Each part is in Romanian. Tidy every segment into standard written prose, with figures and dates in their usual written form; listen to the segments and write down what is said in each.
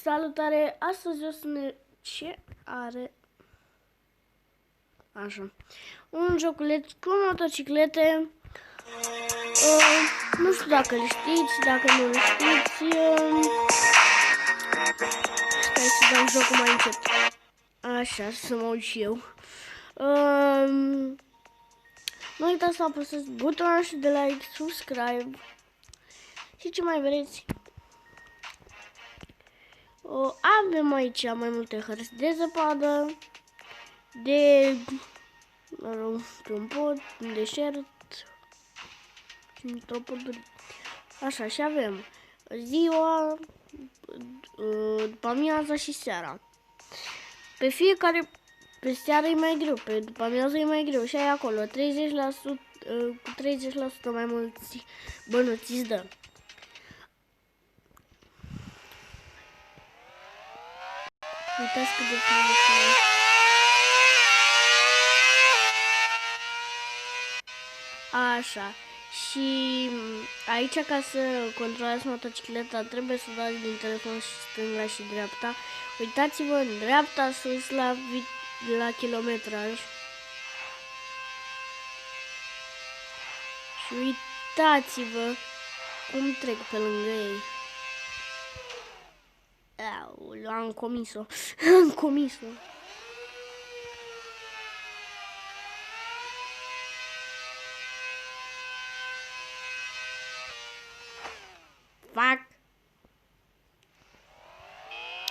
Salutare! Astăzi o să ne... Ce are? Așa. Un joculeț cu motociclete. Nu știu dacă îl știți, dacă nu îl știți. Stai să dau jocul mai încet. Așa, să mă uit și eu. Nu uitați să apăsați butonul și de like, subscribe și ce mai vreți. Avem aici mai multe hărți de zăpadă, de pe un pod, un deșert și într-o pădure. Așa, și avem ziua, după amiaza și seara. Pe seara e mai greu, pe după amiază e mai greu și ai acolo 30%, cu 30% mai mulți bănuți îți dă. Uitați cât de frumos e. Așa. Și aici, ca să controlați motocicleta, trebuie să dați din telefon și stânga și dreapta. Uitați-vă în dreapta sus la kilometraj. Și uitați-vă cum trec pe lângă ei. Am comis-o. Am comis-o. Fac.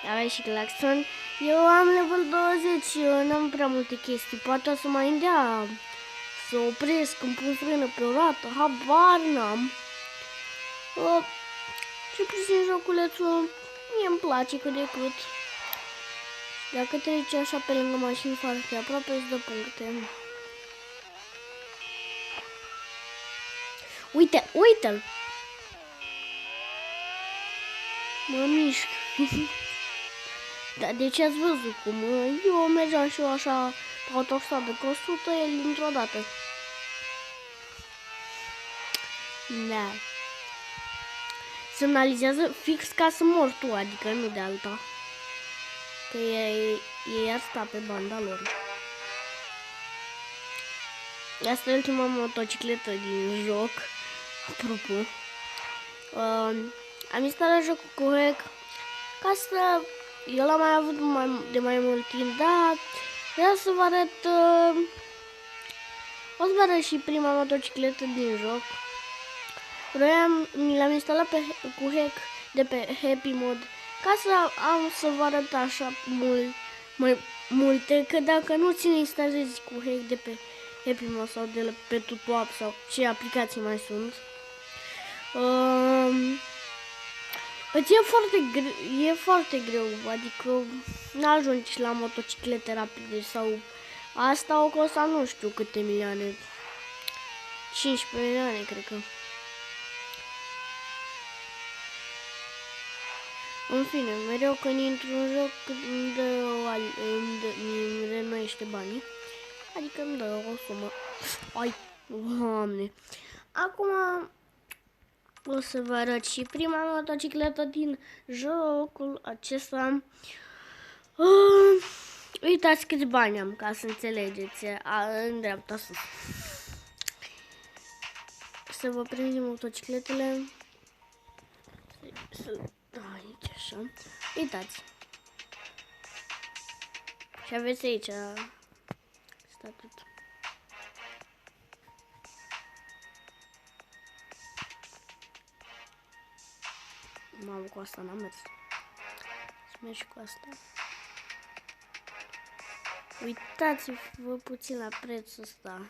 Avea și claxon. Eu am level 20, eu n-am prea multe chestii. Poate o să mai îndea să opresc când pun frână pe o roată. Habar n-am. Și puțin joculețul mie îmi place cât de cât. Dacă treci așa pe lângă mașini foarte aproape, îți dă puncte. Uite, uite-l! Mă mișc. Dar de ce ați văzut cum eu mergeam și eu așa pe autostradă cu 100, el dintr-o dată. Da. Semnalizează fix ca să mor tu, adică nu de alta. Că ei ar sta pe banda lor. Asta e ultima motocicletă din joc. Apropo. Am instalat jocul cu hack ca să... Eu l-am mai avut de mai mult timp, dar vreau să vă arăt... O să vă arăt și prima motocicletă din joc. Mi l-am instalat cu hack de pe Happy Mod ca să vă arăt așa mai multe, că dacă nu ți-l instalezi cu hack de pe Happy Mod sau de pe TutuApp sau ce aplicații mai sunt, e foarte greu, adică n-ajungi la motociclete rapide sau asta o costat nu știu câte milioane, 15 milioane cred că. În fine, mereu când intru în joc îmi reînnoiește banii, adică îmi dă o sumă. Ai, Doamne! Acum o să vă arăt și prima motocicletă din jocul acesta. Uitați câți bani am, ca să înțelegeți, în dreapta sus. Să vă prindem motocicletele. Aici așa. Uitați. Și aveți aici statut. Mamă, cu asta n-am mers. Să mergi cu asta. Uitați-vă puțin la prețul ăsta.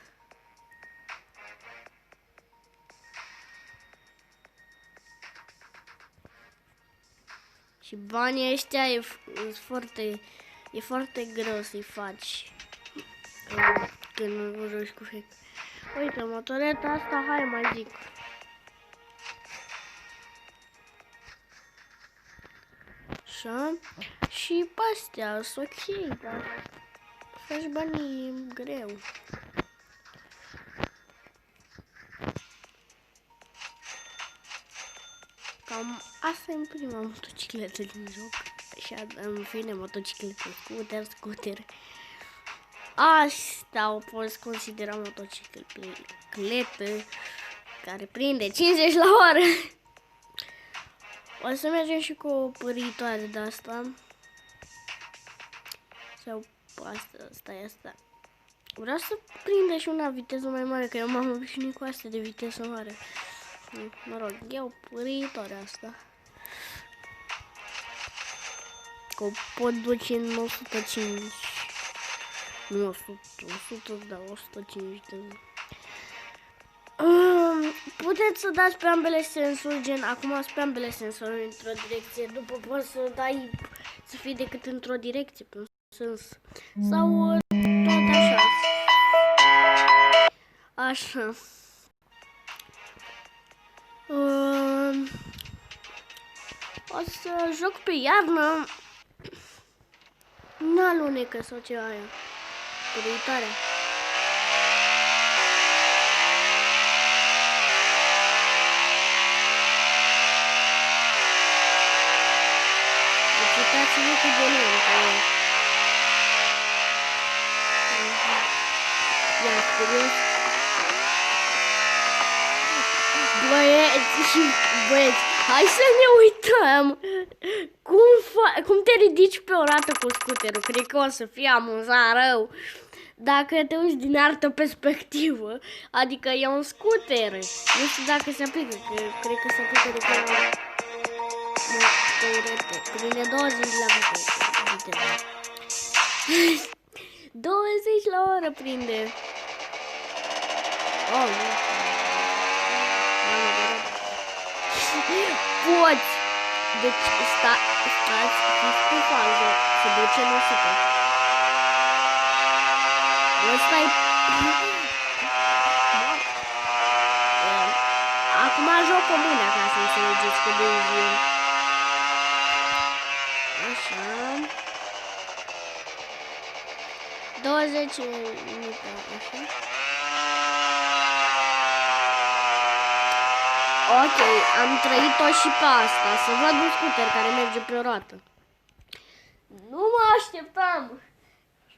Și banii ăștia e foarte greu să-i faci când nu joci cu hack. Uite, motoreta asta, hai mai zic. Așa. Și pe astea sunt ok, dar faci banii greu. Cam asta e prima motocicletă din joc. Și în fine, motociclete, scooter. Asta o poți considera motocicletă care prinde 50 la oră. O să mergem și cu o păritoare de asta. Sau asta. Vreau să prinde și una viteză mai mare, că eu m-am obișnuit cu astea de viteză mare. Mă rog, iau păritoarea asta. Că o pot duce în 105. Nu 100, da, 105 de... Puteți să dați pe ambele sensuri, gen, acum sunt pe ambele sensuri într-o direcție, după poți să dai, să fie decât într-o direcție, pe un sens, sau tot așa. Așa. O să joc pe iarnă, n-alunecă sau ceva aia, părăitoarea. Uitați-vă cât de lentă e. Ia, serios. Băieți, hai să ne uităm cum te ridici pe o rată cu scuterul. Cred că o să fie amuzant rău. Dacă te uiți din altă perspectivă, adică e un scooter. Nu știu dacă se aplică, că cred că se aplică de la... Prinde 20 la viteză. 20 la oră prinde. Oh, poți. Deci stați pe fază. Se duce în 100. Ăsta e... Acum joc cu mâna ca să înțelegeți că benzină. Așa. 20 minute, așa. Ok, am trăit-o și pe asta. Să văd un scooter care merge pe o roată. Nu mă așteptam.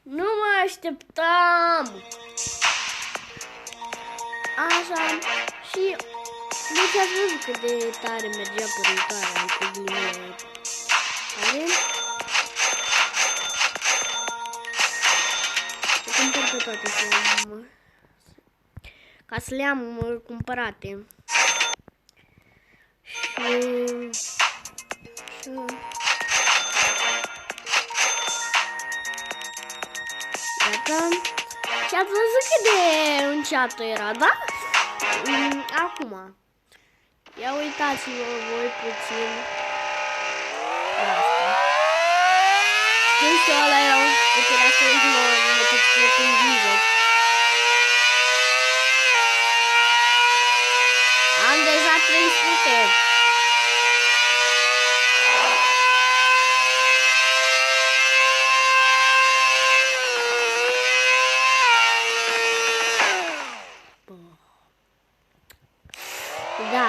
Nu mă așteptam. Așa. Și deci ați văzut cât de tare mergea părăitoarea cu ghilimele. Are? O cumpăr pe toate ca să le am cumpărate. Iată. Și ați văzut cât de înceată era, da? Acum. Ia uitați-vă voi puțin. Știți că ăla era un scooter, asta e un motocicletă în mijloc. Am deja 300. Da.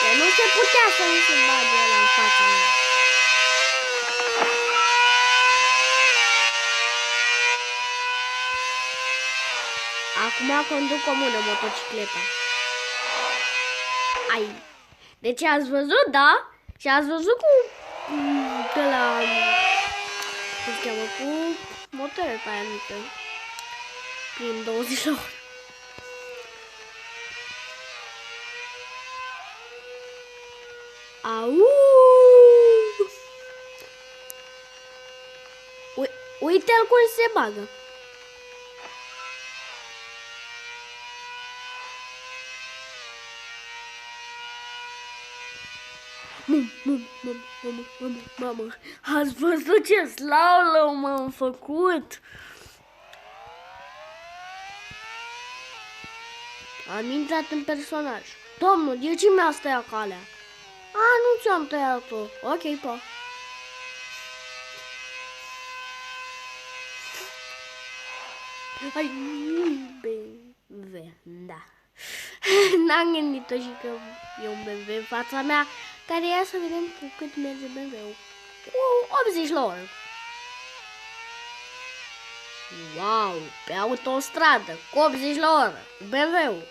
Că nu se putea să nu se bage ăla în fața mea. Acum conduc o mână motocicleta. Ai. Deci ați văzut, da? Și ați văzut cu de la cum se cheamă, cu motorul pe aia mică. Prin 20 la oră. Au! Uite-l cum se bagă. Mamă, ați văzut ce slalom am făcut? Am intrat în personaj. Domnul, de ce mi-a tăiat calea? A, nu ți-am tăiat-o. Ok, pa. Hai, da. N-am gândit-o și că e un BMW în fața mea, care ia să vedem cu cât merge BMW-ul. Cu 80 la oră. Wow, pe autostradă, cu 80 la oră, BMW-ul.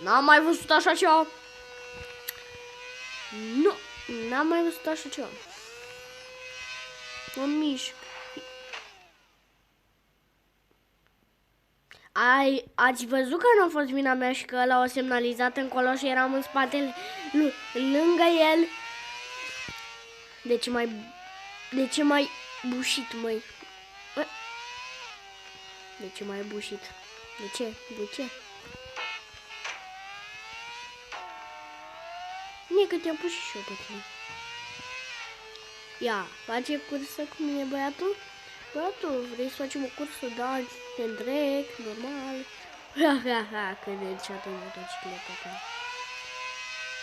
N-am mai văzut așa ceva. Nu, n-am mai văzut așa ceva. Mă mișc. Ați văzut că nu a fost vina mea și că ăla o semnalizat încolo și eram în spatele lângă el? De ce mai bușit, măi? De ce mai bușit? De ce? De ce? Mie că te-am pus și eu pe tine. Ia, face cursă cu mine băiatul? Băiatul, vrei să facem o cursă? Da, te întrec, normal. Ha, că de ce atunci motocicletă.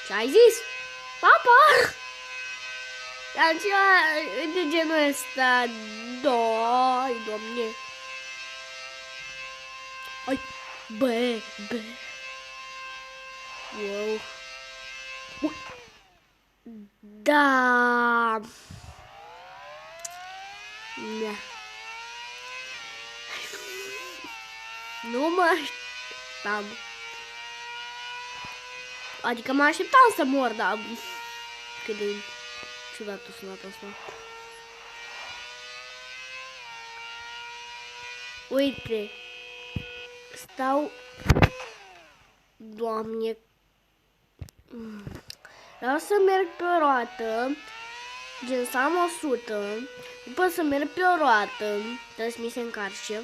Ce ai zis? Papa! Dar de genul ăsta, doi, domne. Ai, bă. Wow. Da. Nu mă așteptam. Adică mă așteptam să mor, dar cât de ciudat a sunat asta. Uite, stau, Doamne, vreau să merg pe o roată, gen să am 100, după să merg pe o roată, trebuie să mi se încarce,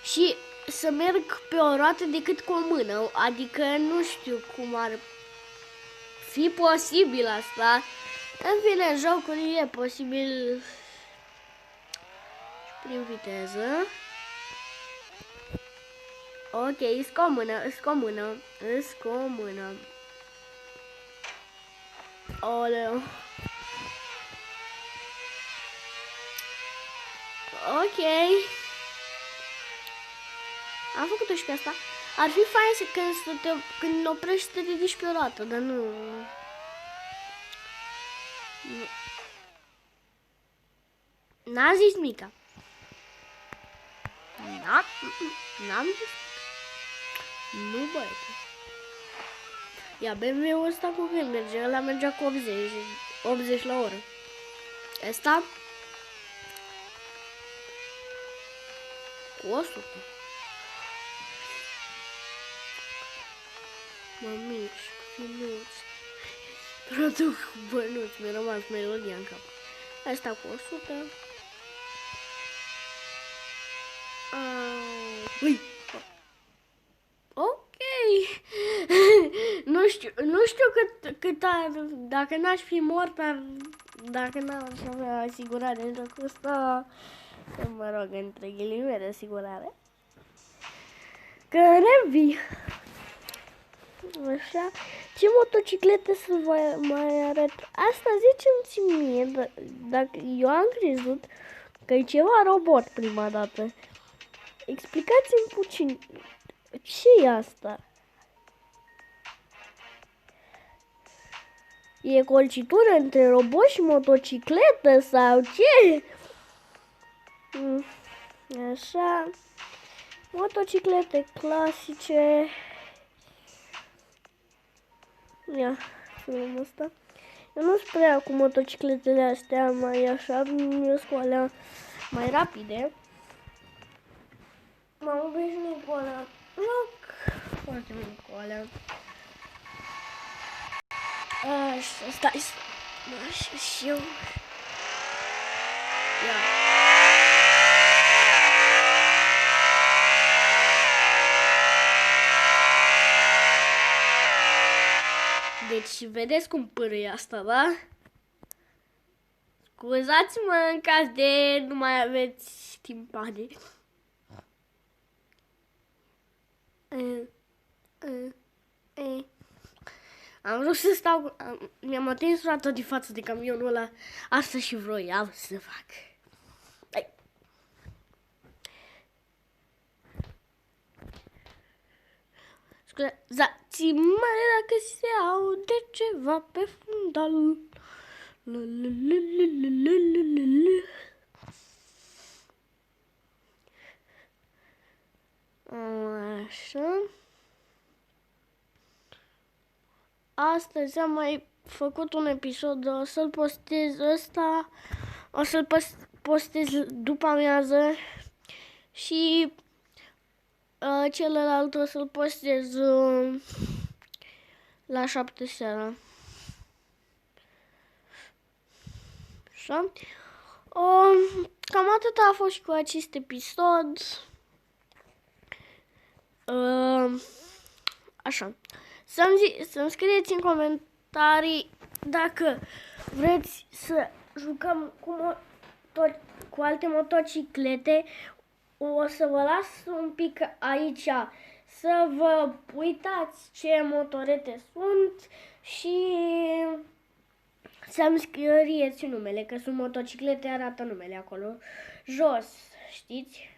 și să merg pe o roată decât cu o mână, adică nu știu cum ar fi posibil asta. În fine, jocul e posibil și prin viteză. Ok, îți cu o mână. Oleu. Ok. Am făcut-o și pe asta. Ar fi fain când oprești să te ridici pe o roată, dar nu. N-a zis mica. N-am zis. Nu, băiete. Ia, BMW-ul ăsta cu cât merge? Ăla mergea cu 80 la oră. Ăsta? Cu 100. Mă mișc, finuț. Produc bănuți, mi-a rămas melodia în cap. Asta cu 100. Ui. Ok. Nu știu cât ar, dacă n-aș fi mort, dacă n-aș avea asigurare în jocul ăsta, mă rog, între ghilimele asigurare, că revii. Așa, ce motociclete să vă mai arăt? Asta ziceți-mi mie, dacă eu am crezut că e ceva robot prima dată. Explicați-mi puțin, ce e asta? E colcitură între robot și motocicletă sau ce? Așa, motociclete clasice. Ia, filmul ăsta. Eu nu sunt prea cu motocicletele astea mai așa, eu sunt cu alea mai rapide. M-am obișnuit cu alea. Foarte mult cu alea. Așa, stai. Așa și eu. Ia. Deci, vedeți cum pârâie asta, da? Scuzați-mă în caz de nu mai aveți timpane. Am vrut să stau, mi-am atins roata de față de camionul ăla, asta și vroiam să fac. Hai. scuzați mare dacă se aude ceva pe fundal. Așa. Astăzi am mai făcut un episod, o să-l postez ăsta, o să-l postez după amiază și celălalt o să-l postez la 7 seara. Așa. Cam atât a fost cu acest episod. Așa. Să-mi scrieți în comentarii dacă vreți să jucăm cu alte motociclete. O să vă las un pic aici să vă uitați ce motorete sunt și să-mi scrieți numele, că sunt motociclete, arată numele acolo jos, știți?